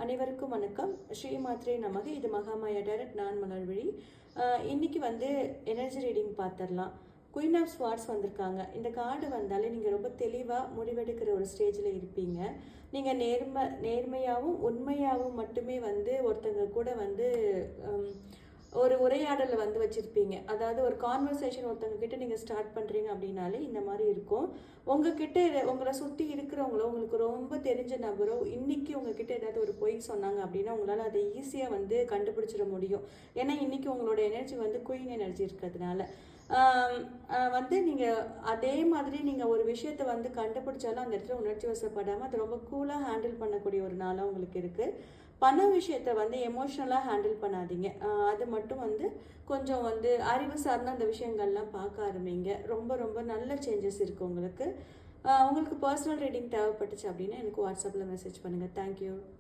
அனைவருக்கும் வணக்கம். ஸ்ரீ மாத்ரே நமக. இது மகாமாயா டைரக்ட். நான் மலர்விழி. இன்னைக்கு எனர்ஜி ரீடிங் பார்த்துடலாம். குயின் ஆஃப் ஸ்வார்ட்ஸ் வந்திருக்காங்க. இந்த கார்டு வந்தாலே நீங்கள் ரொம்ப தெளிவாக முடிவெடுக்கிற ஒரு ஸ்டேஜில் இருப்பீங்க. நீங்கள் நேர்மையாகவும் உண்மையாகவும் மட்டுமே ஒருத்தங்க கூட ஒரு உரையாடலை வச்சுருப்பீங்க. அதாவது ஒரு கான்வர்சேஷன் ஒருத்தங்க கிட்ட நீங்கள் ஸ்டார்ட் பண்ணுறீங்க அப்படின்னாலே இந்த மாதிரி இருக்கும். உங்ககிட்ட உங்களை சுற்றி இருக்கிறவங்களோ உங்களுக்கு ரொம்ப தெரிஞ்ச நபரோ இன்னைக்கு உங்ககிட்ட ஏதாவது ஒரு பொய் சொன்னாங்க அப்படின்னா உங்களால் அதை ஈஸியாக கண்டுபிடிச்சிட முடியும். ஏன்னா இன்னைக்கு உங்களோட எனர்ஜி குயின் எனர்ஜி இருக்கிறதுனால நீங்கள் அதே மாதிரி நீங்கள் ஒரு விஷயத்தை கண்டுபிடிச்சாலும் அந்த இடத்துல உணர்ச்சி வசப்படாமல் அது ரொம்ப கூலாக ஹேண்டில் பண்ணக்கூடிய ஒரு நாளாக உங்களுக்கு இருக்குது. பண விஷயத்தை எமோஷ்னலாக ஹேண்டில் பண்ணாதீங்க. அது மட்டும் கொஞ்சம் அறிவு சார்ந்த அந்த விஷயங்கள்லாம் பார்க்க ஆரம்பிங்க. ரொம்ப ரொம்ப நல்ல சேஞ்சஸ் இருக்குது உங்களுக்கு. உங்களுக்கு பர்சனல் ரீடிங் தேவைப்பட்டுச்சு அப்படின்னா எனக்கு வாட்ஸ்அப்பில் மெசேஜ் பண்ணுங்கள். தேங்க்யூ.